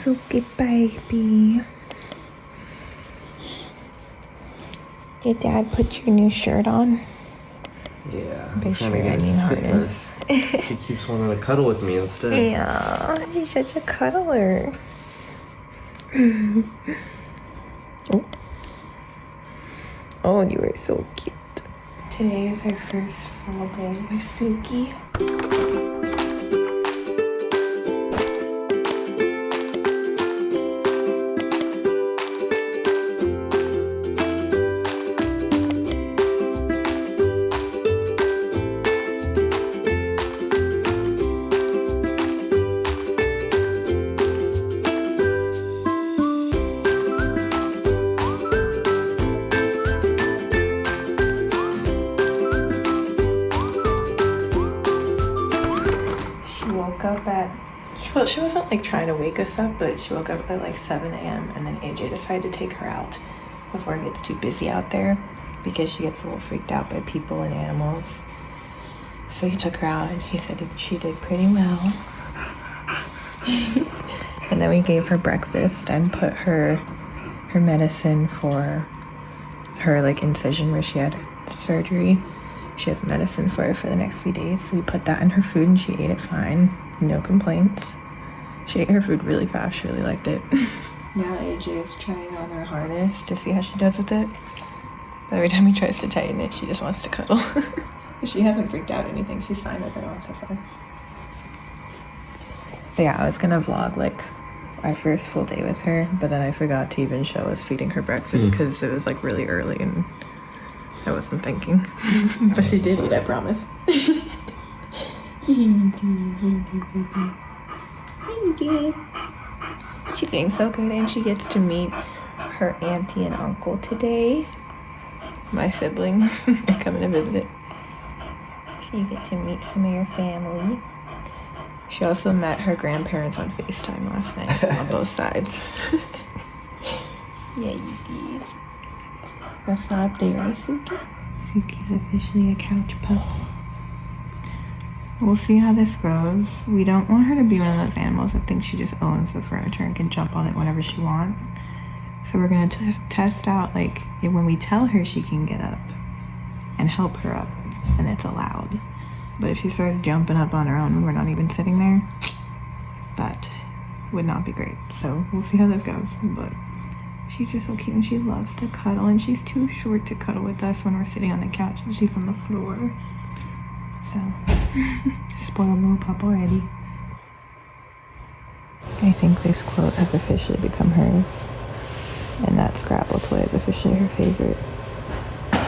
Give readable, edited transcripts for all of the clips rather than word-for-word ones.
Suki baby. Did Dad put your new shirt on? Yeah, I'm trying to get it to fit her. She keeps wanting to cuddle with me instead. Yeah, she's such a cuddler. Oh. Oh, you are so cute. Today is our first full day with Suki. She wasn't like trying to wake us up, but she woke up at like 7 a.m. and then AJ decided to take her out before it gets too busy out there because she gets a little freaked out by people and animals. So he took her out and he said she did pretty well. And then we gave her breakfast and put her medicine for her like incision where she had surgery. She has medicine for it for the next few days. So we put that in her food and she ate it fine. No complaints. She ate her food really fast. She really liked it. Now AJ is trying on her harness to see how she does with it. But every time he tries to tighten it, she just wants to cuddle. She hasn't freaked out or anything. She's fine with it all so far. But yeah, I was gonna vlog like our first full day with her, but then I forgot to even show us feeding her breakfast because it was like really early and I wasn't thinking. But she did eat, I promise. She's doing so good and she gets to meet her auntie and uncle today. My siblings are coming to visit. So you get to meet some of your family. She also met her grandparents on FaceTime last night on both sides. Yeah, you did. That's the update, right, Suki? Suki's officially a couch pup. We'll see how this goes. We don't want her to be one of those animals that thinks she just owns the furniture and can jump on it whenever she wants. So we're gonna test out like when we tell her she can get up and help her up, and it's allowed. But if she starts jumping up on her own when we're not even sitting there, that would not be great. So we'll see how this goes. But she's just so cute and she loves to cuddle, and she's too short to cuddle with us when we're sitting on the couch and she's on the floor. So, spoiled little pup already. I think this quote has officially become hers. And that Scrabble toy is officially her favorite,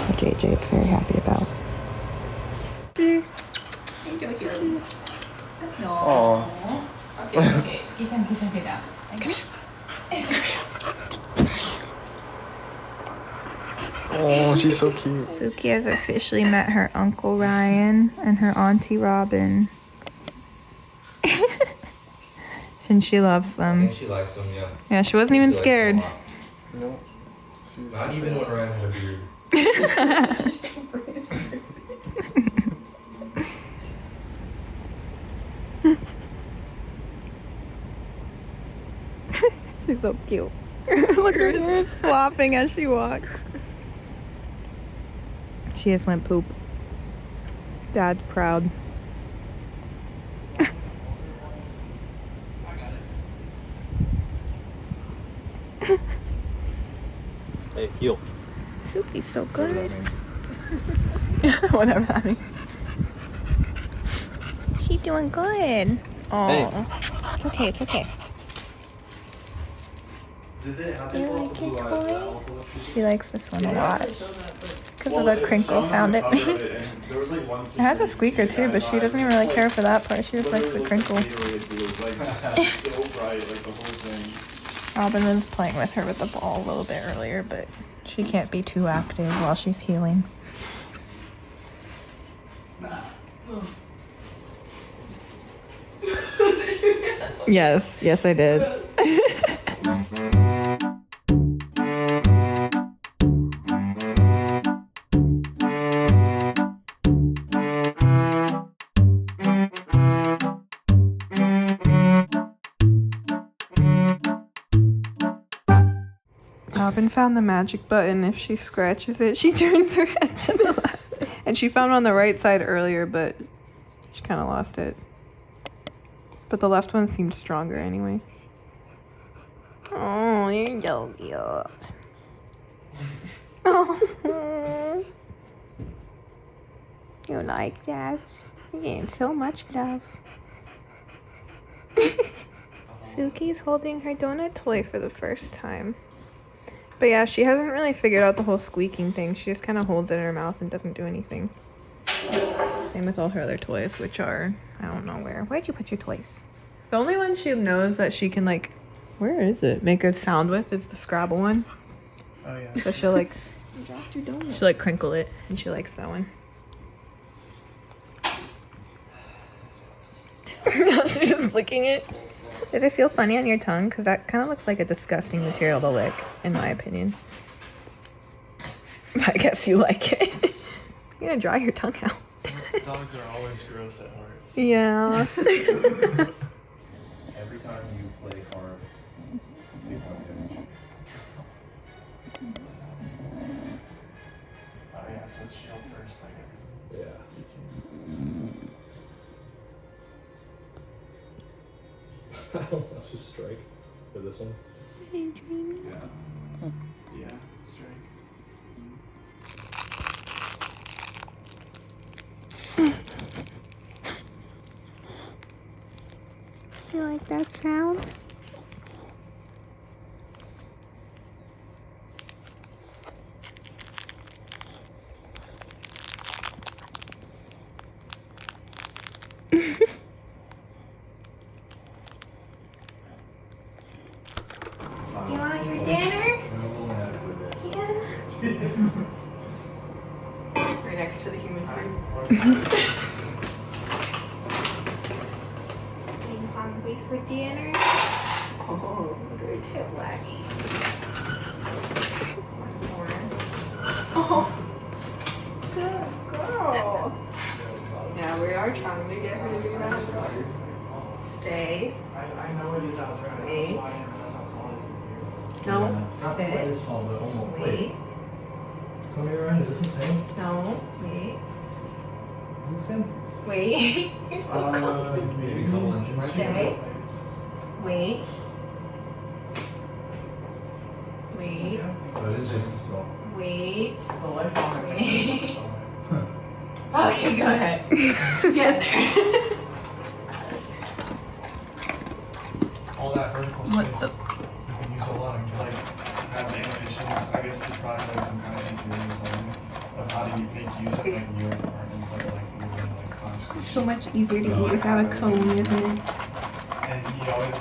which AJ is very happy about. Aww. Okay. Come here. Oh, she's so cute. Suki has officially met her Uncle Ryan and her Auntie Robin. And she loves them. I think she likes them, yeah. Yeah, she wasn't even scared. No. Not even when Ryan had a beard. She's so cute. Look at her hair is flopping as she walks. She just went poop. Dad's proud. Hey, heel. Suki's so good. Whatever that means. She's doing good. Oh, Hey. It's okay, it's okay. Do you like your toy? She likes this one a lot because of the crinkle sound it makes. It has a squeaker too, but she doesn't even really care for that part. She just likes the crinkle. Robin was playing with her with the ball a little bit earlier, but she can't be too active while she's healing. Yes, I did. Robin found the magic button. If she scratches it, she turns her head to the left. And she found it on the right side earlier, but she kind of lost it. But the left one seemed stronger anyway. Oh, you're so cute. Oh, you like that? You're getting so much love. Suki's holding her donut toy for the first time. But yeah, she hasn't really figured out the whole squeaking thing. She just kind of holds it in her mouth and doesn't do anything. Same with all her other toys, which are, I don't know where. Where'd you put your toys? The only one she knows that she can, like, where is it? Make a sound with is the Scrabble one. Oh, yeah. So she'll, like, she'll, like, crinkle it, and she likes that one. Now she's just licking it. Did it feel funny on your tongue? Because that kind of looks like a disgusting material to lick, in my opinion. I guess you like it. You're gonna dry your tongue out. Dogs are always gross at heart. Yeah. Every time you play a card, take one damage. Oh yeah, so it's shield first, I guess. Yeah. Let's just strike for this one. Hey, Dreamy. Yeah. Yeah, strike. You like that sound? You want your dinner? Yeah. Right next to the human fruit. Are you hungry for dinner? Oh, look at her tail wagging. One more. Oh, good girl. Yeah, we are trying to get her to do that. Stay. I know it is out there. Wait. That's how tall it is in here. No, Not sit. quite as tall, but almost. Wait. Come here, Ryan. Is this the same? No, wait. Is this the same? Wait. You're so close. Maybe a couple inches. Stay. Wait. Wait. But it's just small. Wait. The lights on. Wait. Okay, go ahead. Get there. All that vertical What space. the- You can use a lot of like as animations. I guess it's probably like some kind of interior design of how do you make use of like your art instead of like moving like on screen. So much easier to eat without a cone, isn't it? And he always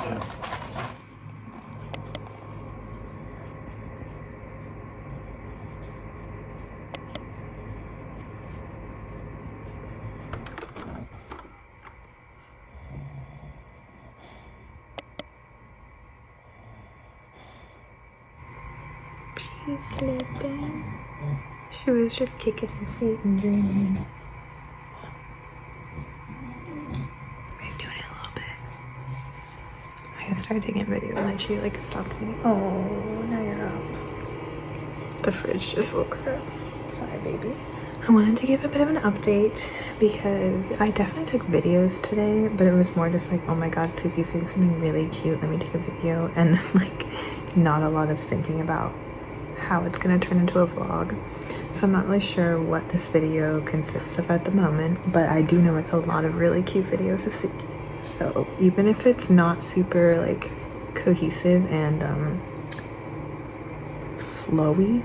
She's sleeping. She was just kicking her feet and dreaming. She's doing it a little bit. I started taking a video and then she like stopped me. Oh, now you're up. The fridge just woke her up. Sorry, baby. I wanted to give a bit of an update because I definitely took videos today, but it was more just like, oh my god, Suki's doing something really cute, let me take a video, and then like not a lot of thinking about how it's gonna turn into a vlog. So I'm not really sure what this video consists of at the moment, but I do know it's a lot of really cute videos of Suki. So even if it's not super like cohesive and flowy,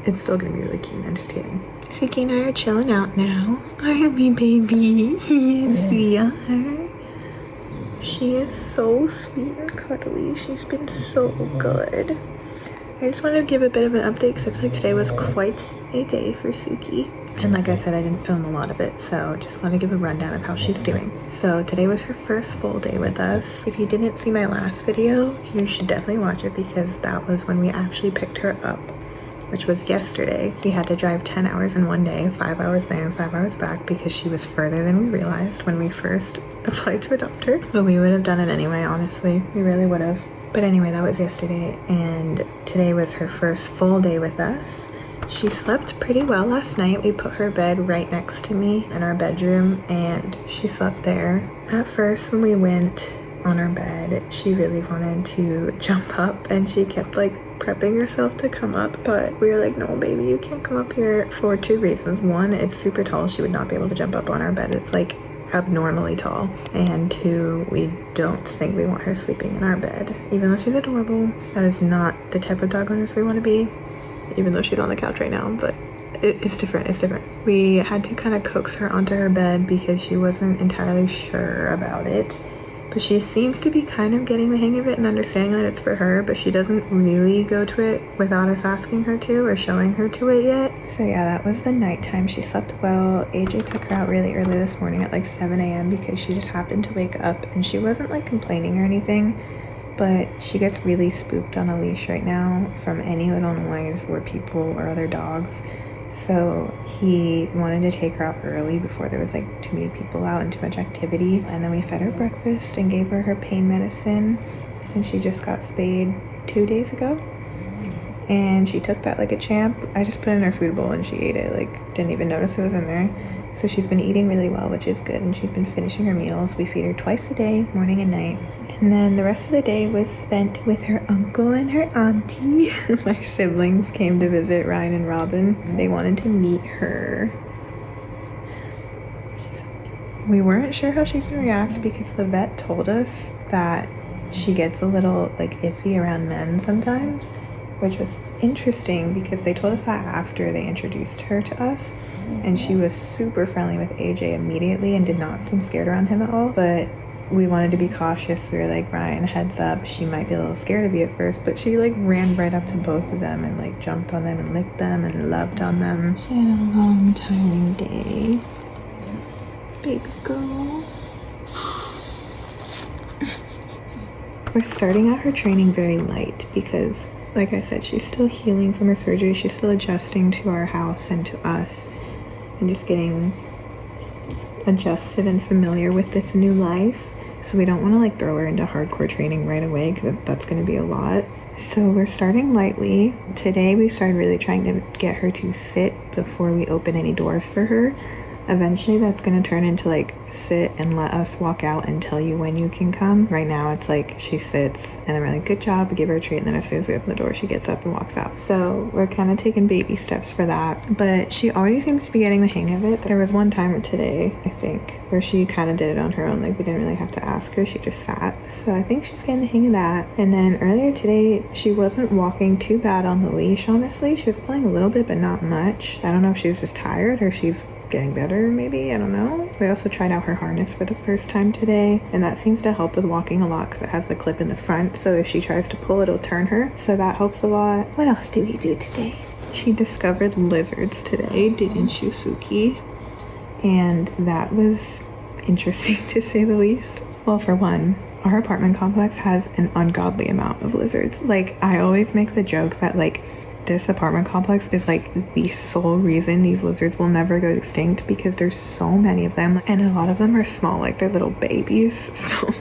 it's still gonna be really cute and entertaining. Suki and I are chilling out now, aren't we, baby? Yes, we are. She is so sweet and cuddly. She's been so good. I just wanted to give a bit of an update because I feel like today was quite a day for Suki. And like I said, I didn't film a lot of it, so just want to give a rundown of how she's doing. So today was her first full day with us. If you didn't see my last video, you should definitely watch it because that was when we actually picked her up which was yesterday. We had to drive 10 hours in one day, 5 hours there and 5 hours back because she was further than we realized when we first applied to adopt her. But we would have done it anyway, honestly. We really would have. But anyway, that was yesterday, and today was her first full day with us. She slept pretty well last night. We put her bed right next to me in our bedroom, and she slept there. At first, when we went on our bed, she really wanted to jump up, and she kept like prepping herself to come up, but we were like, no baby, you can't come up here, for 2 reasons. One, it's super tall. She would not be able to jump up on our bed. It's like abnormally tall. And 2, we don't think we want her sleeping in our bed. Even though she's adorable, that is not the type of dog owners we want to be. Even though she's on the couch right now, but it's different. We had to kind of coax her onto her bed because she wasn't entirely sure about it. But she seems to be kind of getting the hang of it and understanding that it's for her, but she doesn't really go to it without us asking her to or showing her to it yet. So yeah, that was the nighttime. She slept well. AJ took her out really early this morning at like 7 a.m. because she just happened to wake up, and she wasn't like complaining or anything, but she gets really spooked on a leash right now from any little noise or people or other dogs. So he wanted to take her out early before there was like too many people out and too much activity. And then we fed her breakfast and gave her pain medicine since she just got spayed 2 days ago. And she took that like a champ. I just put it in her food bowl and she ate it, like didn't even notice it was in there. So she's been eating really well, which is good, and she's been finishing her meals. We feed her twice a day, morning and night. And then the rest of the day was spent with her uncle and her auntie. My siblings came to visit Ryan and Robin. They wanted to meet her. We weren't sure how she's gonna react because the vet told us that she gets a little like iffy around men sometimes, which was interesting because they told us that after they introduced her to us. And she was super friendly with AJ immediately and did not seem scared around him at all. But we wanted to be cautious. We were like, Ryan, heads up. She might be a little scared of you at first, but she like ran right up to both of them and like jumped on them and licked them and loved on them. She had a long, tiring day. Baby girl. We're starting out her training very light because, like I said, she's still healing from her surgery. She's still adjusting to our house and to us, and just getting adjusted and familiar with this new life. So we don't want to like throw her into hardcore training right away because that's going to be a lot. So we're starting lightly. Today we started really trying to get her to sit before we open any doors for her. Eventually that's going to turn into like sit and let us walk out and tell you when you can come. Right now it's like she sits and then we're like, good job, we give her a treat, and then as soon as we open the door she gets up and walks out. So we're kind of taking baby steps for that, but she already seems to be getting the hang of it. There was one time today, I think, where she kind of did it on her own. Like we didn't really have to ask her, she just sat. So I think she's getting the hang of that. And then earlier today she wasn't walking too bad on the leash, honestly. She was playing a little bit but not much. I don't know if she was just tired or she's getting better, maybe, I don't know. We also tried out her harness for the first time today, and that seems to help with walking a lot because it has the clip in the front, so if she tries to pull it'll turn her, so that helps a lot. What else did we do today? She discovered lizards today, didn't you, Suki? And that was interesting to say the least. Well, for one, our apartment complex has an ungodly amount of lizards. Like, I always make the joke that like this apartment complex is like the sole reason these lizards will never go extinct because there's so many of them, and a lot of them are small, like they're little babies, so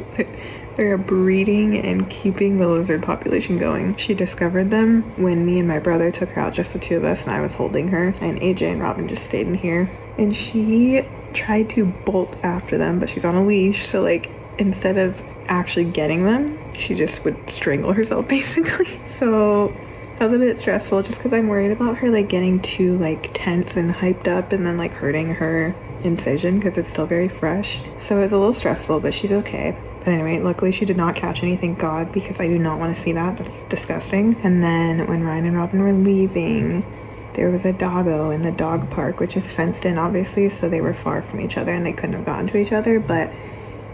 they're breeding and keeping the lizard population going. She discovered them when me and my brother took her out, just the two of us, and I was holding her, and AJ and Robin just stayed in here, and she tried to bolt after them, but she's on a leash, so like instead of actually getting them, she just would strangle herself basically. So that was a bit stressful just because I'm worried about her like getting too like tense and hyped up and then like hurting her incision because it's still very fresh. So it was a little stressful, but she's okay. But anyway, luckily she did not catch any, thank God, because I do not want to see that. That's disgusting. And then when Ryan and Robin were leaving, there was a doggo in the dog park, which is fenced in obviously, so they were far from each other and they couldn't have gotten to each other, but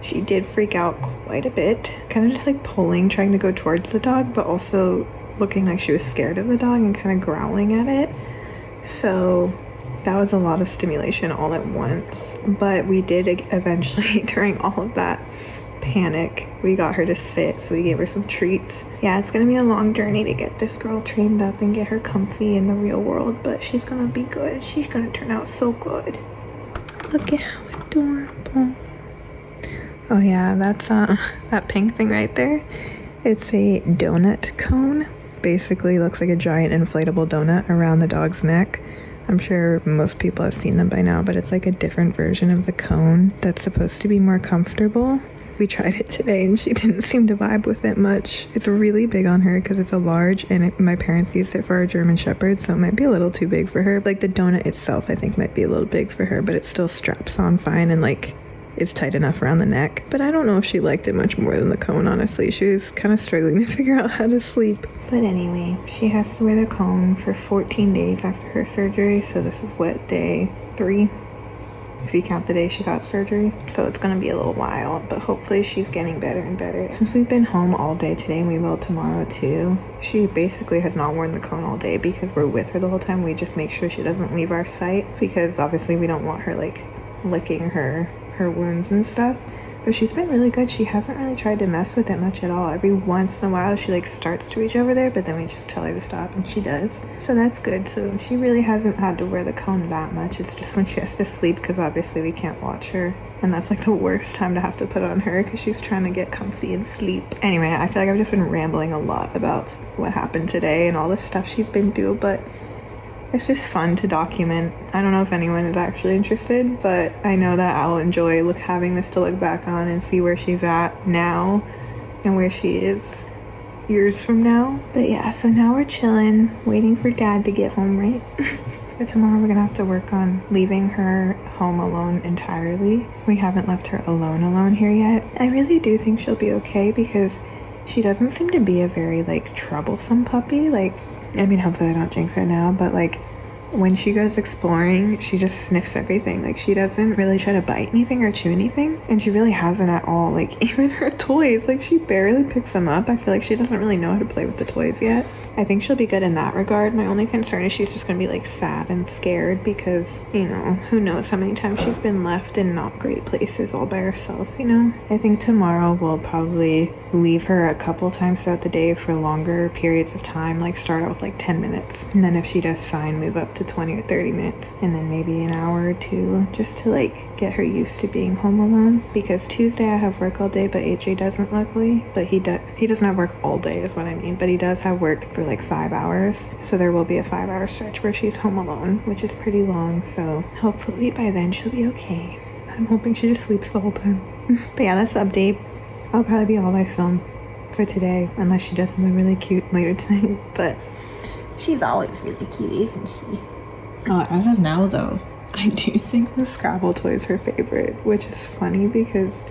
she did freak out quite a bit, kind of just like pulling, trying to go towards the dog, but also looking like she was scared of the dog and kind of growling at it. So that was a lot of stimulation all at once, but we did eventually during all of that panic. We got her to sit, so we gave her some treats. Yeah, it's gonna be a long journey to get this girl trained up and get her comfy in the real world, but she's gonna be good. She's gonna turn out so good. Look at how adorable. Oh yeah, that's that pink thing right there. It's a donut cone. Basically looks like a giant inflatable donut around the dog's neck. I'm sure most people have seen them by now, but it's like a different version of the cone that's supposed to be more comfortable. We tried it today and she didn't seem to vibe with it much. It's really big on her because it's a large, and my parents used it for our German Shepherd, so it might be a little too big for her. Like the donut itself I think might be a little big for her, but it still straps on fine and like it's tight enough around the neck. But I don't know if she liked it much more than the cone, honestly. She was kind of struggling to figure out how to sleep. But anyway, she has to wear the cone for 14 days after her surgery, so this is what, day 3? If you count the day she got surgery. So it's gonna be a little while, but hopefully she's getting better and better. Since we've been home all day today, and we will tomorrow too, she basically has not worn the cone all day because we're with her the whole time. We just make sure she doesn't leave our sight because obviously we don't want her like licking her wounds and stuff. But she's been really good. She hasn't really tried to mess with it much at all. Every once in a while she like starts to reach over there, but then we just tell her to stop and she does. So that's good. So she really hasn't had to wear the cone that much. It's just when she has to sleep, because obviously we can't watch her, and that's like the worst time to have to put on her because she's trying to get comfy and sleep. Anyway, I feel like I've just been rambling a lot about what happened today and all the stuff she's been through, but it's just fun to document. I don't know if anyone is actually interested, but I know that I'll enjoy having this to look back on and see where she's at now and where she is years from now. But yeah, so now we're chilling, waiting for Dad to get home, right? But tomorrow we're gonna have to work on leaving her home alone entirely. We haven't left her alone here yet. I really do think she'll be okay because she doesn't seem to be a very like troublesome puppy. Like, I mean, hopefully I don't jinx her now, but like when she goes exploring, she just sniffs everything. Like she doesn't really try to bite anything or chew anything, and she really hasn't at all. Like even her toys, like she barely picks them up. I feel like she doesn't really know how to play with the toys yet. I think she'll be good in that regard. My only concern is she's just gonna be like sad and scared because, you know, who knows how many times she's been left in not great places all by herself, you know? I think tomorrow we'll probably leave her a couple times throughout the day for longer periods of time, like start out with like 10 minutes. And then if she does fine, move up to 20 or 30 minutes. And then maybe an hour or two just to like get her used to being home alone. Because Tuesday I have work all day, but AJ doesn't, luckily. But he doesn't have work all day is what I mean. But he does have work for like 5 hours. So there will be a 5-hour stretch where she's home alone, which is pretty long. So hopefully by then she'll be okay. I'm hoping she just sleeps the whole time. But yeah, that's the update. That'll probably be all I film for today, unless she does something really cute later tonight. But she's always really cute, isn't she? Oh, as of now though, I do think the Scrabble toy is her favorite, which is funny because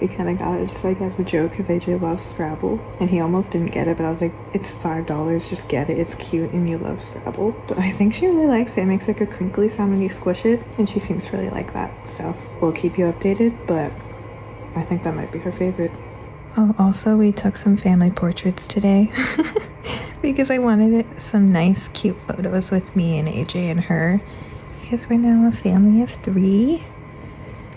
we kind of got it just like as a joke because AJ loves Scrabble, and he almost didn't get it, but I was like, it's $5, just get it, it's cute and you love Scrabble. But I think she really likes it. It makes like a crinkly sound when you squish it, and she seems to really like that. So we'll keep you updated, but I think that might be her favorite. Oh, also we took some family portraits today because I wanted some nice cute photos with me and AJ and her, because we're now a family of 3.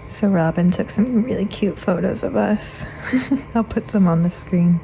So Robin took some really cute photos of us. I'll put some on the screen.